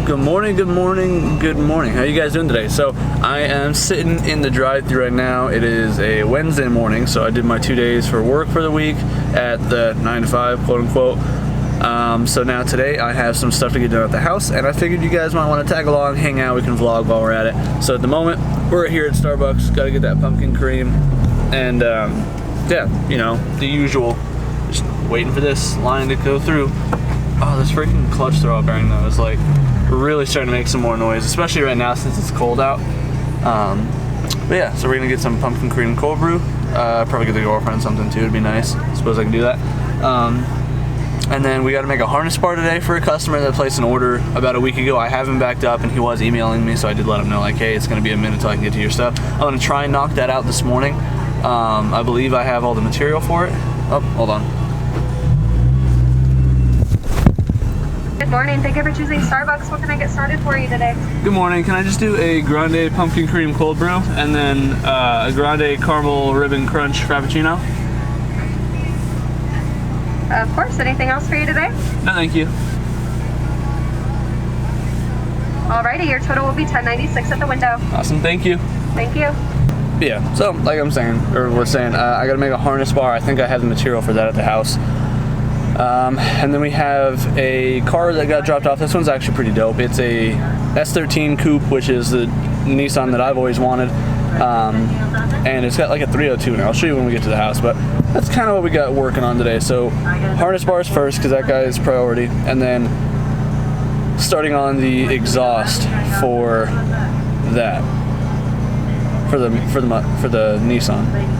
Good morning, good morning, good morning. How you guys doing today? So I am sitting in the drive-thru right now. It is a Wednesday morning, so I did my 2 days for work for the week at the 9 to 5, quote unquote. So now today I have some stuff to get done at the house, and I figured you guys might want to tag along, hang out, we can vlog while we're at it. So at the moment, we're here at Starbucks, gotta get that pumpkin cream, and yeah, you know, the usual. Just waiting for this line to go through. Oh, this freaking clutch throttle bearing though is like really starting to make some more noise, especially right now since it's cold out. But yeah, so we're gonna get some pumpkin cream cold brew. Probably get the girlfriend something too, it'd be nice. I suppose I can do that. And then we gotta make a harness bar today for a customer that placed an order about a week ago. I have him backed up and he was emailing me, so I did let him know like, hey, it's gonna be a minute till I can get to your stuff. I'm gonna try and knock that out this morning. I believe I have all the material for it. Oh, hold on. Good morning. Thank you for choosing Starbucks. What can I get started for you today? Good morning. Can I just do a grande pumpkin cream cold brew and then a grande caramel ribbon crunch frappuccino? Of course. Anything else for you today? No, thank you. Alrighty, your total will be $10.96 at the window. Awesome. Thank you. Thank you. Yeah. So, like I'm saying, or was saying, I got to make a harness bar. I think I have the material for that at the house. And then we have a car that got dropped off. This one's actually pretty dope. It's a S13 coupe, which is the Nissan that I've always wanted. And it's got like a 302 now. I'll show you when we get to the house, but that's kind of what we got working on today. So harness bars first, because that guy is priority, and then starting on the exhaust for that, for the Nissan.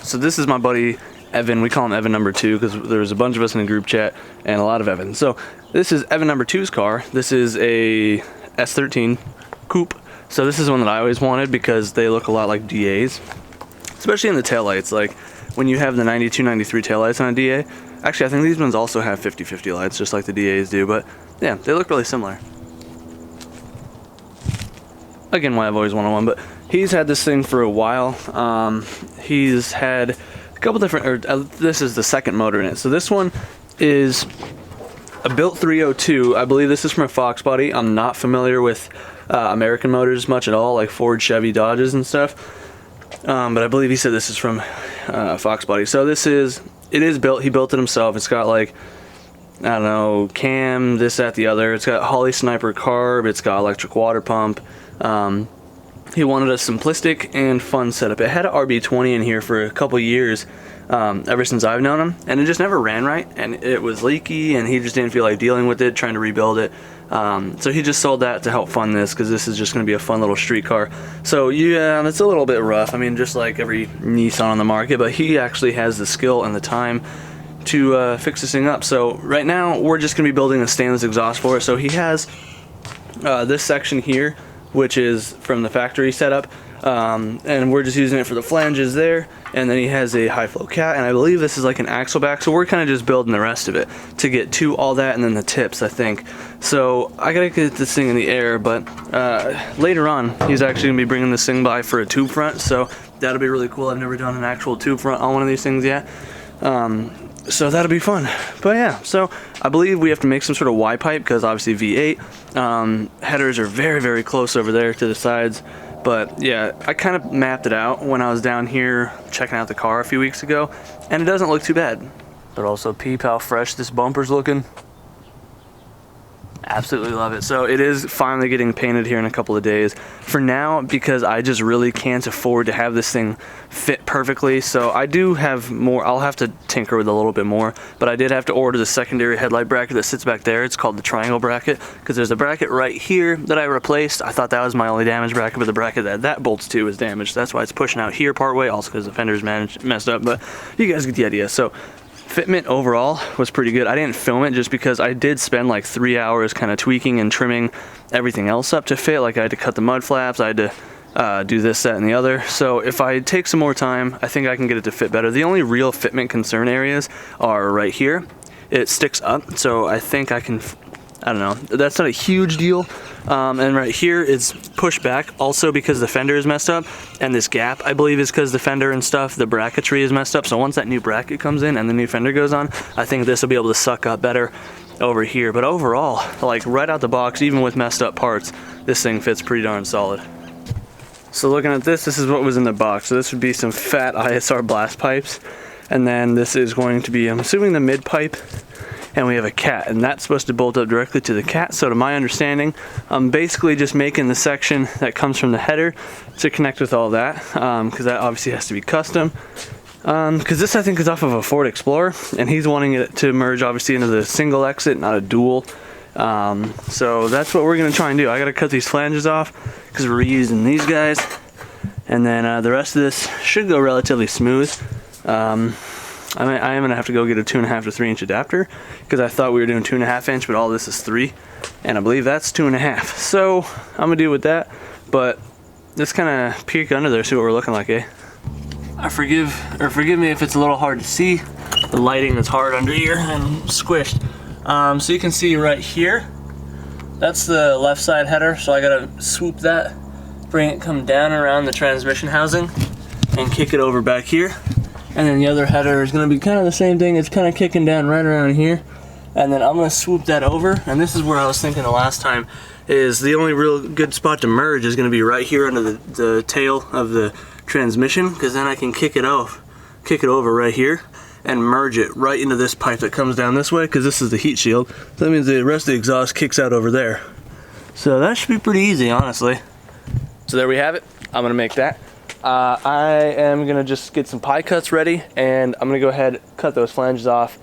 So this is my buddy Evan. We call him Evan number 2 because there's a bunch of us in a group chat and a lot of Evans. So this is Evan number 2's car. This is a S13 coupe. So this is one that I always wanted because they look a lot like DAs, especially in the taillights. Like when you have the 92, 93 taillights on a DA. Actually, I think these ones also have 50/50 lights, just like the DAs do. But yeah, they look really similar. Again, why I've always wanted one, but he's had this thing for a while. He's had a couple different, this is the second motor in it. So this one is a built 302. I believe this is from a Fox body. I'm not familiar with American motors much at all, like Ford, Chevy, Dodges and stuff. But I believe he said this is from Fox body. So it is built, he built it himself. It's got like, I don't know, cam, this, that, the other. It's got Holley Sniper carb. It's got electric water pump. He wanted a simplistic and fun setup. It had an RB20 in here for a couple years, ever since I've known him, and it just never ran right, and it was leaky, and he just didn't feel like dealing with it, trying to rebuild it. So he just sold that to help fund this, because this is just going to be a fun little street car. So yeah, it's a little bit rough. I mean, just like every Nissan on the market, but he actually has the skill and the time to fix this thing up. So right now, we're just going to be building a stainless exhaust for it. So he has this section here, which is from the factory setup, and we're just using it for the flanges there, and then he has a high flow cat, and I believe this is like an axle back, so we're kind of just building the rest of it to get to all that, and then the tips, I think. So I gotta get this thing in the air, but later on he's actually gonna be bringing this thing by for a tube front, so that'll be really cool. I've never done an actual tube front on one of these things yet. So that'll be fun. But yeah, so I believe we have to make some sort of Y pipe because obviously V8. Headers are very, very close over there to the sides. But yeah, I kind of mapped it out when I was down here checking out the car a few weeks ago, and it doesn't look too bad. But also peep how fresh this bumper's looking. Absolutely love it. So it is finally getting painted here in a couple of days. For now, because I just really can't afford to have this thing fit perfectly, so I do have more. I'll have to tinker with it a little bit more, but I did have to order the secondary headlight bracket that sits back there. It's called the triangle bracket, because there's a bracket right here that I replaced. I thought that was my only damaged bracket, but the bracket that bolts to is damaged. That's why it's pushing out here partway, also because the fender's messed up, but you guys get the idea. So fitment overall was pretty good. I didn't film it just because I did spend like 3 hours kind of tweaking and trimming everything else up to fit. Like I had to cut the mud flaps, I had to do this, that, and the other. So if I take some more time, I think I can get it to fit better. The only real fitment concern areas are right here. It sticks up, so I think I can I don't know, that's not a huge deal. And right here is pushed back also because the fender is messed up, and this gap I believe is because the fender and stuff, the bracketry is messed up. So once that new bracket comes in and the new fender goes on, I think this will be able to suck up better over here. But overall, like right out the box, even with messed up parts, this thing fits pretty darn solid. So looking at this is what was in the box. So this would be some fat ISR blast pipes, and then this is going to be, I'm assuming, the mid pipe. And we have a cat, and that's supposed to bolt up directly to the cat. So to my understanding, I'm basically just making the section that comes from the header to connect with all that, because that obviously has to be custom. Because this I think is off of a Ford Explorer, and he's wanting it to merge obviously into the single exit, not a dual. So that's what we're gonna try and do. I gotta cut these flanges off because we're reusing these guys, and then the rest of this should go relatively smooth. I am gonna have to go get a 2.5 to 3 inch adapter because I thought we were doing 2.5 inch, but all this is 3, and I believe that's 2.5. So I'm gonna deal with that, but let's kind of peek under there, see what we're looking like, eh? Forgive me if it's a little hard to see. The lighting is hard under here and squished. So you can see right here, that's the left side header. So I gotta swoop that, bring it, come down around the transmission housing, and kick it over back here. And then the other header is going to be kind of the same thing. It's kind of kicking down right around here. And then I'm going to swoop that over. And this is where I was thinking the last time, is the only real good spot to merge is going to be right here under the tail of the transmission, because then I can kick it over right here and merge it right into this pipe that comes down this way, because this is the heat shield. So that means the rest of the exhaust kicks out over there. So that should be pretty easy, honestly. So there we have it. I'm going to make that. I am gonna just get some pie cuts ready, and I'm gonna go ahead, cut those flanges off,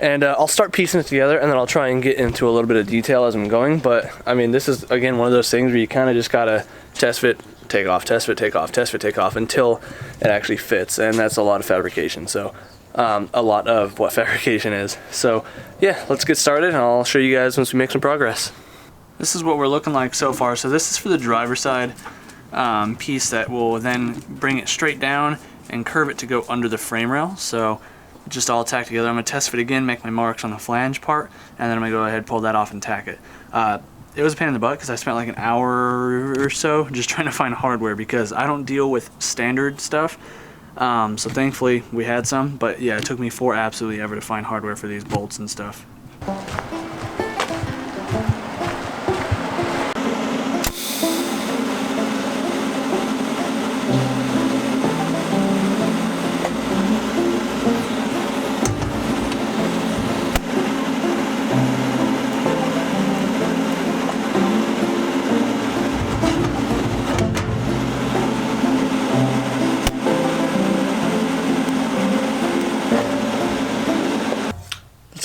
and I'll start piecing it together, and then I'll try and get into a little bit of detail as I'm going. But I mean, this is again one of those things where you kind of just gotta test fit, take off, test fit, take off, test fit, take off until it actually fits, and that's a lot of fabrication. So a lot of what fabrication is. So yeah, let's get started, and I'll show you guys once we make some progress. This is what we're looking like so far. So this is for the driver's side piece that will then bring it straight down and curve it to go under the frame rail. So just all tacked together. I'm going to test fit again, make my marks on the flange part, and then I'm going to go ahead, pull that off, and tack it. It was a pain in the butt because I spent like an hour or so just trying to find hardware because I don't deal with standard stuff. So thankfully we had some, but yeah, it took me forever absolutely ever to find hardware for these bolts and stuff.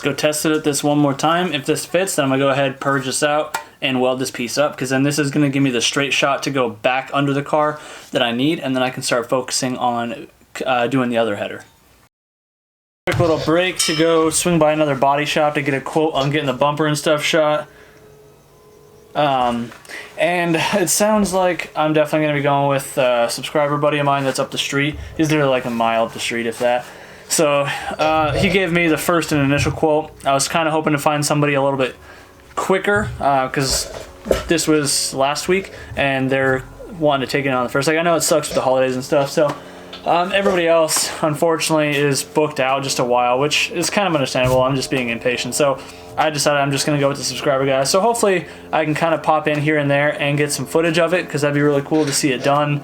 Go test it at this one more time. If this fits, then I'm gonna go ahead, purge this out, and weld this piece up, because then this is gonna give me the straight shot to go back under the car that I need, and then I can start focusing on doing the other header. Quick little break to go swing by another body shop to get a quote on getting the bumper and stuff shot. And it sounds like I'm definitely gonna be going with a subscriber buddy of mine that's up the street. He's literally like a mile up the street, if that. So he gave me the first and initial quote. I was kind of hoping to find somebody a little bit quicker because this was last week and they're wanting to take it on the first. Like, I know it sucks with the holidays and stuff, so everybody else unfortunately is booked out just a while, which is kind of understandable. I'm just being impatient, so I decided I'm just gonna go with the subscriber guy. So hopefully I can kind of pop in here and there and get some footage of it, because that'd be really cool to see it done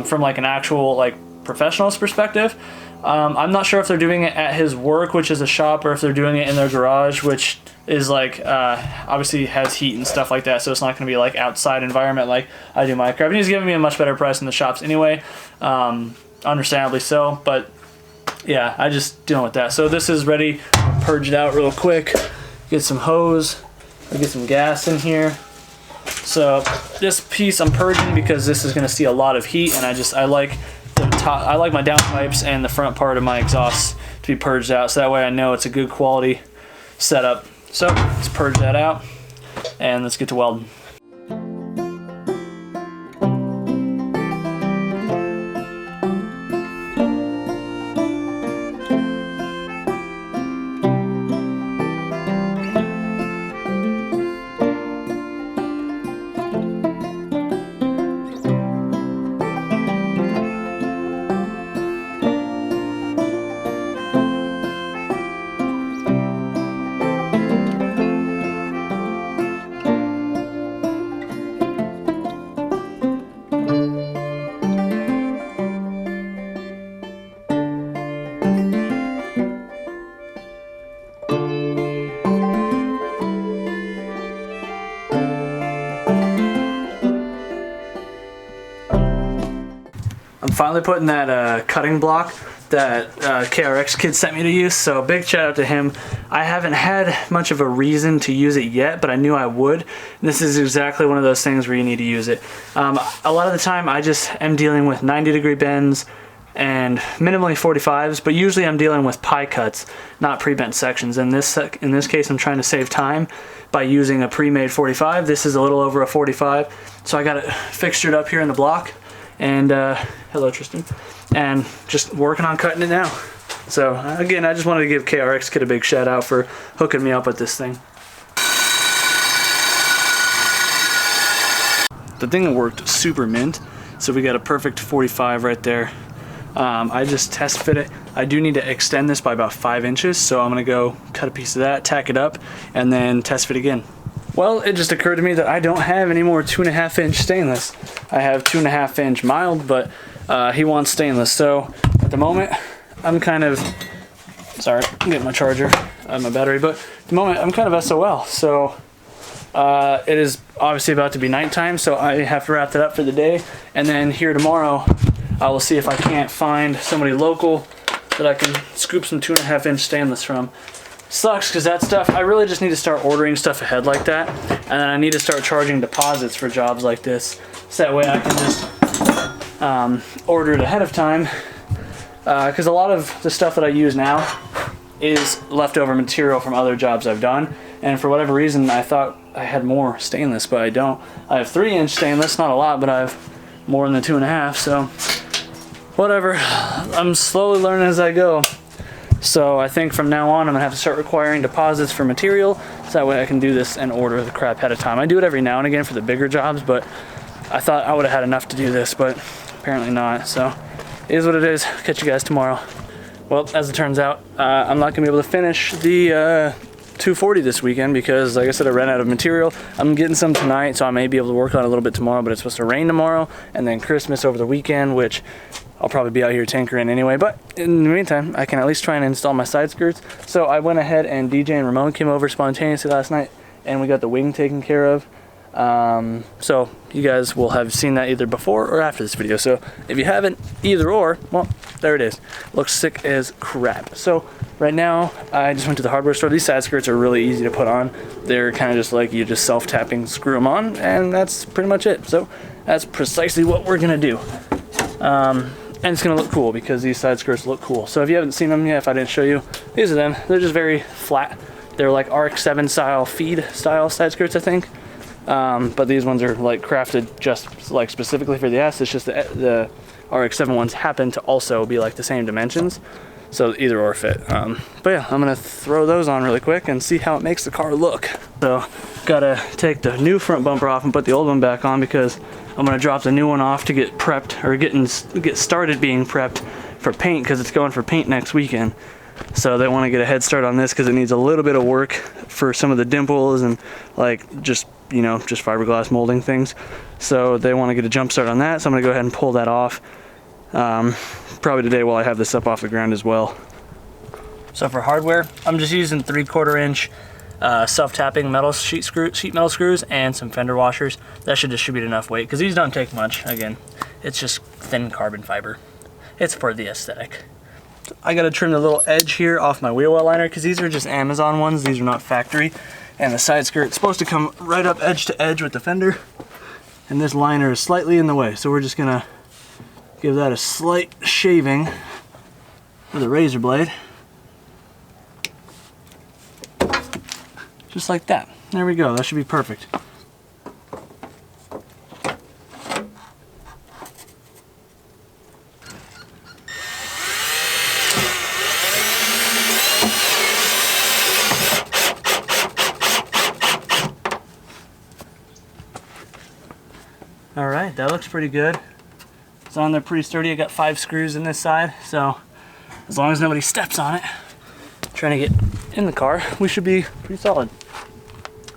from like an actual like professional's perspective. I'm not sure if they're doing it at his work, which is a shop, or if they're doing it in their garage, which is like obviously has heat and stuff like that, so it's not going to be like outside environment like I do my crap. And he's giving me a much better price in the shops anyway, understandably so. But yeah, I just dealing with that. So this is ready. Purge it out real quick. Get some hose. Or get some gas in here. So this piece I'm purging because this is going to see a lot of heat, and I like the top. I like my downpipes and the front part of my exhaust to be purged out, so that way I know it's a good quality setup. So let's purge that out, and let's get to welding. finally putting that cutting block that KRX kid sent me to use, so big shout out to him. I haven't had much of a reason to use it yet, but I knew I would. And this is exactly one of those things where you need to use it. A lot of the time I just am dealing with 90-degree bends and minimally 45s, but usually I'm dealing with pie cuts, not pre-bent sections. In this case, I'm trying to save time by using a pre-made 45. This is a little over a 45, so I got it fixtured up here in the block. And hello, Tristan. And just working on cutting it now. So again, I just wanted to give KRX Kid a big shout out for hooking me up with this thing. The thing worked super mint, so we got a perfect 45 right there. I just test fit it. I do need to extend this by about 5 inches, so I'm gonna go cut a piece of that, tack it up, and then test fit again. Well, it just occurred to me that I don't have any more 2.5-inch stainless. I have 2.5-inch mild, but he wants stainless. So at the moment, I'm kind of, sorry, I'm getting my charger, my battery, but at the moment I'm kind of SOL. So it is obviously about to be nighttime, so I have to wrap that up for the day. And then here tomorrow, I will see if I can't find somebody local that I can scoop some 2.5-inch stainless from. Sucks because that stuff, I really just need to start ordering stuff ahead like that, and then I need to start charging deposits for jobs like this, so that way I can just order it ahead of time, because a lot of the stuff that I use now is leftover material from other jobs I've done, and for whatever reason I thought I had more stainless, but I don't. I have 3-inch stainless, not a lot, but I have more than the 2.5, so whatever. I'm slowly learning as I go. So I think from now on I'm gonna have to start requiring deposits for material, so that way I can do this and order the crap ahead of time. I do it every now and again for the bigger jobs, but I thought I would have had enough to do this, but apparently not. So it is what it is. Catch you guys tomorrow. Well, as it turns out, I'm not gonna be able to finish the 240 this weekend because, like I said, I ran out of material. I'm getting some tonight, so I may be able to work on it a little bit tomorrow, but it's supposed to rain tomorrow, and then Christmas over the weekend, which I'll probably be out here tinkering anyway, but in the meantime, I can at least try and install my side skirts. So I went ahead and DJ and Ramon came over spontaneously last night, and we got the wing taken care of. So you guys will have seen that either before or after this video. So if you haven't, either or, well, there it is. Looks sick as crap. So right now, I just went to the hardware store. These side skirts are really easy to put on. They're kind of just like you just self-tapping, screw them on, and that's pretty much it. So that's precisely what we're gonna do. And it's gonna look cool because these side skirts look cool. So if you haven't seen them yet, if I didn't show you, these are them. They're just very flat. They're like RX-7 style feed style side skirts, I think. But these ones are like crafted just like specifically for the S. It's just the RX-7 ones happen to also be like the same dimensions. So either or fit. But yeah, I'm gonna throw those on really quick and see how it makes the car look. So gotta take the new front bumper off and put the old one back on because I'm gonna drop the new one off to get prepped, or get started being prepped for paint, because it's going for paint next weekend. So they want to get a head start on this because it needs a little bit of work for some of the dimples and like just, you know, just fiberglass molding things. So they want to get a jump start on that. So I'm gonna go ahead and pull that off probably today while I have this up off the ground as well. So for hardware, I'm just using 3/4 inch self-tapping metal sheet metal screws and some fender washers. That should distribute enough weight because these don't take much. Again, it's just thin carbon fiber. It's for the aesthetic. I gotta trim the little edge here off my wheel well liner because these are just Amazon ones. These are not factory. And the side skirt's supposed to come right up edge to edge with the fender. And this liner is slightly in the way. So we're just gonna give that a slight shaving with a razor blade. Just like that. There we go. That should be perfect. Alright, that looks pretty good. It's on there pretty sturdy. I got 5 screws in this side, so as long as nobody steps on it, trying to get in the car, we should be pretty solid.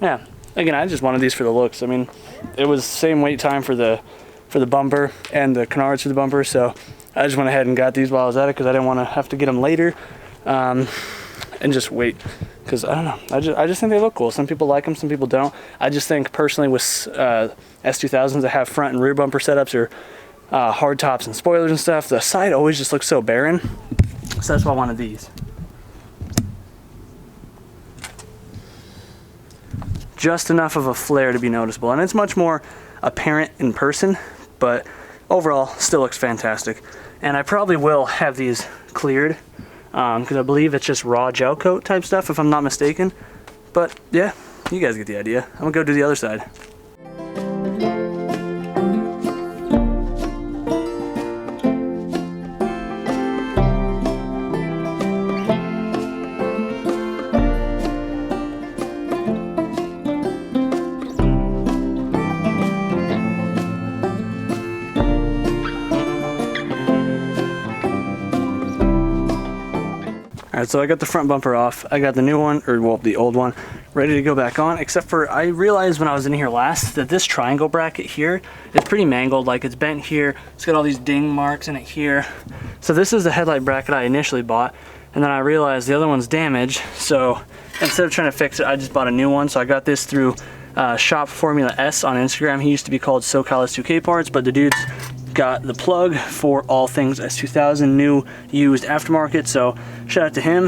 Yeah, again, I just wanted these for the looks. I mean, it was the same wait time for the bumper and the canards for the bumper, so I just went ahead and got these while I was at it because I didn't want to have to get them later and just wait. Because I don't know, I just think they look cool. Some people like them, some people don't. I just think personally with S2000s that have front and rear bumper setups, or hard tops and spoilers and stuff. The side always just looks so barren, so that's why I wanted these. Just enough of a flare to be noticeable, and it's much more apparent in person, but overall still looks fantastic. And I probably will have these cleared because I believe it's just raw gel coat type stuff if I'm not mistaken. But yeah, you guys get the idea. I'm gonna go do the other side. Alright, so I got the front bumper off. I got the new one, or well, the old one, ready to go back on, except for I realized when I was in here last that this triangle bracket here is pretty mangled. Like, it's bent here, it's got all these ding marks in it here. So this is the headlight bracket I initially bought, and then I realized the other one's damaged, so instead of trying to fix it, I just bought a new one. So I got this through Shop Formula S on Instagram. He used to be called SoCal S2K Parts, but the dude's got the plug for all things S2000, new, used, aftermarket, so shout out to him.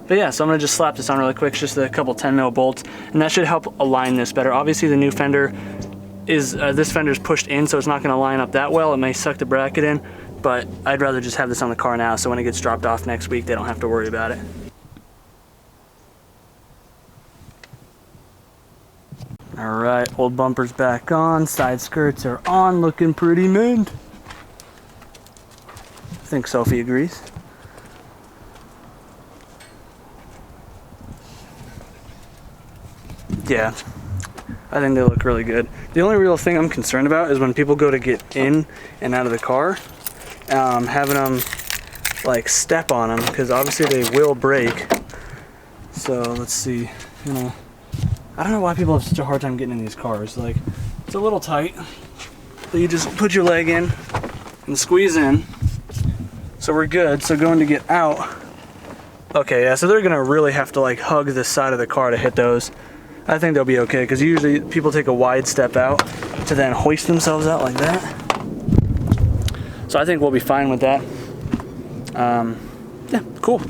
But yeah, so I'm gonna just slap this on really quick, just a couple 10mm bolts, and that should help align this better. Obviously the new fender is, this fender's pushed in, so it's not gonna line up that well. It may suck the bracket in, but I'd rather just have this on the car now, so when it gets dropped off next week, they don't have to worry about it. Alright, old bumper's back on, side skirts are on, looking pretty mint. I think Sophie agrees. Yeah, I think they look really good. The only real thing I'm concerned about is when people go to get in and out of the car, having them like step on them, because obviously they will break. So let's see, you know, I don't know why people have such a hard time getting in these cars. Like, it's a little tight, but you just put your leg in and squeeze in. So we're good. So going to get out. Okay, yeah, so they're gonna really have to like hug this side of the car to hit those. I think they'll be okay, because usually people take a wide step out to then hoist themselves out like that. So I think we'll be fine with that. Yeah, cool.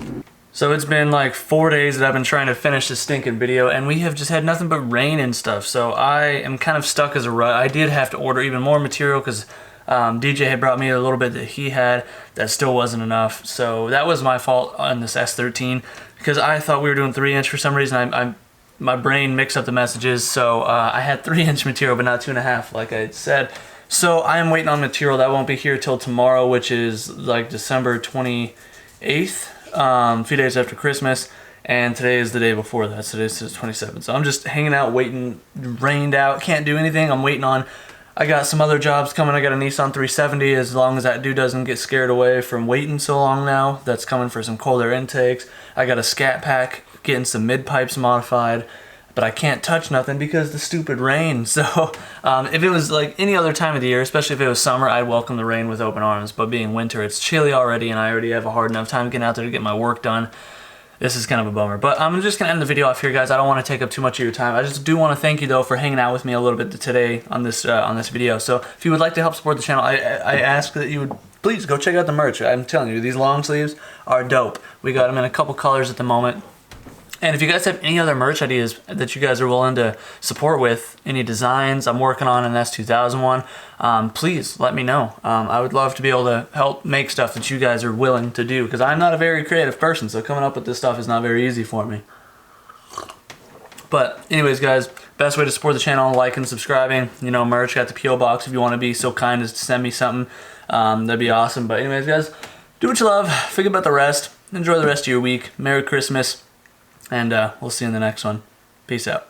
So it's been like 4 days that I've been trying to finish this stinking video, and we have just had nothing but rain and stuff. So I am kind of stuck as a rut. I did have to order even more material because DJ had brought me a little bit that he had that still wasn't enough. So that was my fault on this S13, because I thought we were doing 3-inch for some reason. My brain mixed up the messages, so I had 3-inch material but not 2.5 like I said. So I am waiting on material that won't be here till tomorrow, which is like December 28th. A few days after Christmas, and today is the day before that, so today's the 27th. So I'm just hanging out, waiting, rained out, can't do anything. I'm waiting on, I got some other jobs coming. I got a Nissan 370, as long as that dude doesn't get scared away from waiting so long now. That's coming for some cold air intakes. I got a scat pack, getting some mid pipes modified, but I can't touch nothing because the stupid rain. So if it was like any other time of the year, especially if it was summer, I'd welcome the rain with open arms. But being winter, it's chilly already, and I already have a hard enough time getting out there to get my work done. This is kind of a bummer. But I'm just gonna end the video off here, guys. I don't want to take up too much of your time. I just do want to thank you though for hanging out with me a little bit today on this video. So if you would like to help support the channel, I ask that you would please go check out the merch. I'm telling you, these long sleeves are dope. We got them in a couple colors at the moment. And if you guys have any other merch ideas that you guys are willing to support with, any designs, I'm working on an S2000 one, please let me know. I would love to be able to help make stuff that you guys are willing to do, because I'm not a very creative person, so coming up with this stuff is not very easy for me. But anyways, guys, best way to support the channel, liking, subscribing, you know, merch, got the P.O. box if you want to be so kind as to send me something. That'd be awesome. But anyways, guys, do what you love, forget about the rest, enjoy the rest of your week. Merry Christmas. And we'll see you in the next one. Peace out.